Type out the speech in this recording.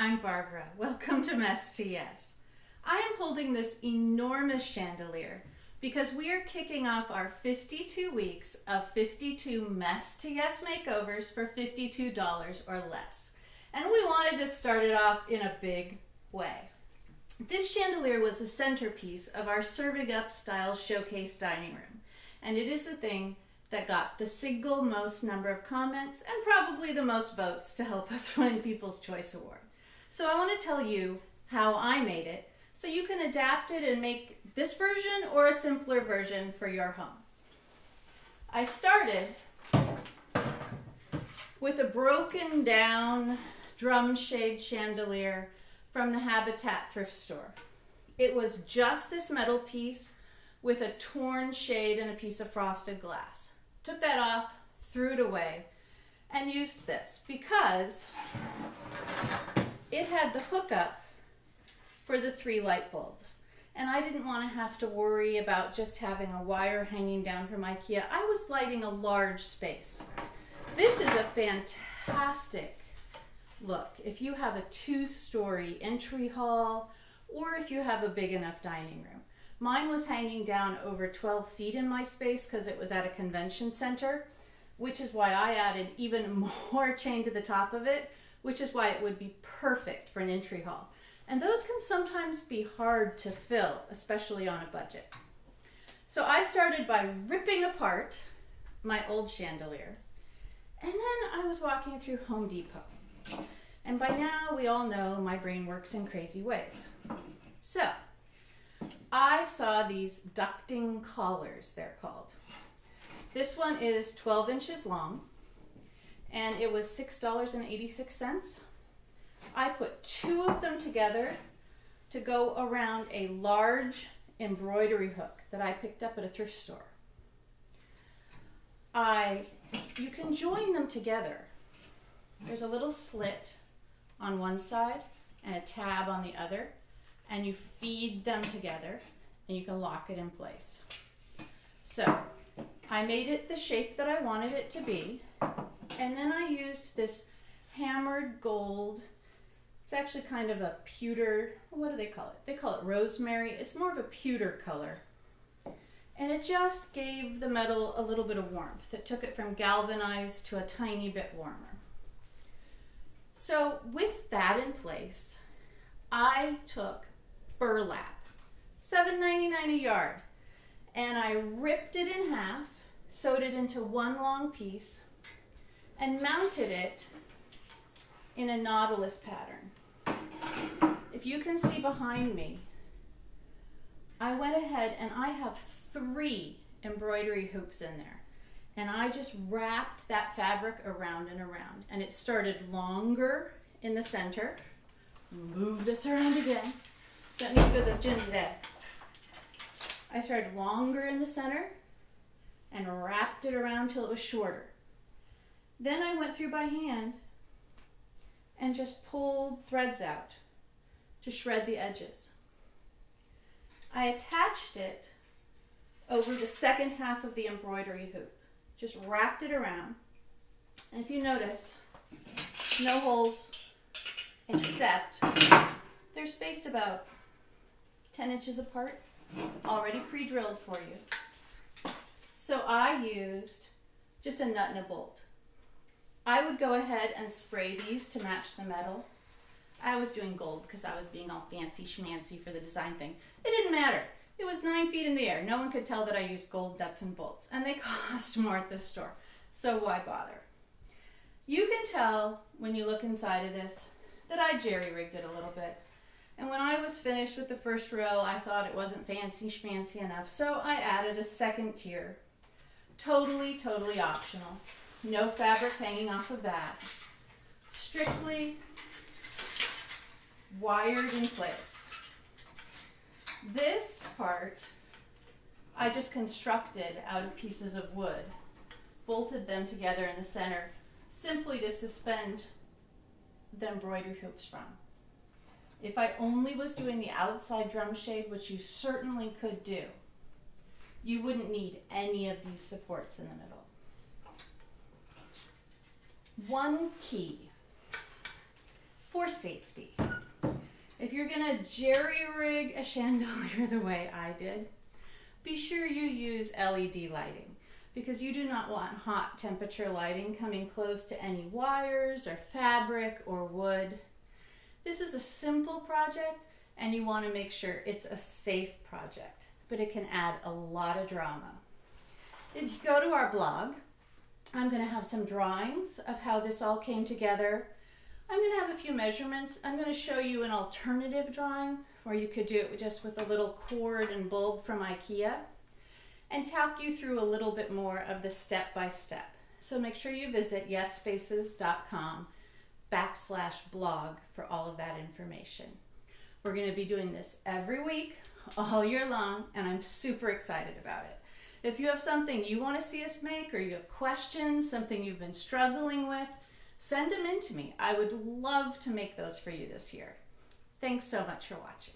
I'm Barbara. Welcome to Mess to Yes. I am holding this enormous chandelier because we are kicking off our 52 weeks of 52 Mess to Yes makeovers for $52 or less. And we wanted to start it off in a big way. This chandelier was the centerpiece of our serving up style showcase dining room. And it is the thing that got the single most number of comments and probably the most votes to help us win People's Choice Award. So I want to tell you how I made it so you can adapt it and make this version or a simpler version for your home. I started with a broken down drum shade chandelier from the Habitat thrift store. It was just this metal piece with a torn shade and a piece of frosted glass. Took that off, threw it away, and used this because it had the hookup for the 3 light bulbs. And I didn't want to have to worry about just having a wire hanging down from IKEA. I was lighting a large space. This is a fantastic look if you have a 2-story entry hall or if you have a big enough dining room. Mine was hanging down over 12 feet in my space because it was at a convention center, which is why I added even more chain to the top of it, which is why it would be perfect for an entry hall. And those can sometimes be hard to fill, especially on a budget. So I started by ripping apart my old chandelier, and then I was walking through Home Depot. And by now we all know my brain works in crazy ways. So I saw these ducting collars, they're called. This one is 12 inches long, and it was $6.86. I put 2 of them together to go around a large embroidery hook that I picked up at a thrift store. You can join them together. There's a little slit on one side and a tab on the other, and you feed them together and you can lock it in place. So I made it the shape that I wanted it to be, and then I used this hammered gold. It's actually kind of a pewter, what do they call it? They call it rosemary. It's more of a pewter color. And it just gave the metal a little bit of warmth. It took it from galvanized to a tiny bit warmer. So with that in place, I took burlap, $7.99 a yard, and I ripped it in half, sewed it into one long piece, and mounted it in a nautilus pattern. If you can see behind me, I went ahead and I have 3 embroidery hoops in there. And I just wrapped that fabric around and around. And it started longer in the center. Move this around again. Don't need to go to the gym today. I started longer in the center and wrapped it around till it was shorter. Then I went through by hand and just pulled threads out to shred the edges. I attached it over the second half of the embroidery hoop. Just wrapped it around, and if you notice, no holes except they're spaced about 10 inches apart, already pre-drilled for you. So I used just a nut and a bolt. I would go ahead and spray these to match the metal. I was doing gold because I was being all fancy schmancy for the design thing. It didn't matter. It was 9 feet in the air. No one could tell that I used gold nuts and bolts, and they cost more at this store, so why bother? You can tell when you look inside of this that I jerry-rigged it a little bit. And when I was finished with the first row, I thought it wasn't fancy schmancy enough, so I added a second tier. Totally, totally optional. No fabric hanging off of that. Strictly wired in place. This part I just constructed out of pieces of wood, bolted them together in the center, simply to suspend the embroidery hoops from. If I only was doing the outside drum shade, which you certainly could do, you wouldn't need any of these supports in the middle. One key for safety. If you're gonna jerry-rig a chandelier the way I did, be sure you use LED lighting because you do not want hot temperature lighting coming close to any wires or fabric or wood. This is a simple project and you want to make sure it's a safe project, but it can add a lot of drama. If you go to our blog, I'm going to have some drawings of how this all came together. I'm going to have a few measurements. I'm going to show you an alternative drawing where you could do it just with a little cord and bulb from IKEA and talk you through a little bit more of the step-by-step. So make sure you visit yesspaces.com/blog for all of that information. We're going to be doing this every week, all year long, and I'm super excited about it. If you have something you want to see us make or you have questions, something you've been struggling with, send them in to me. I would love to make those for you this year. Thanks so much for watching.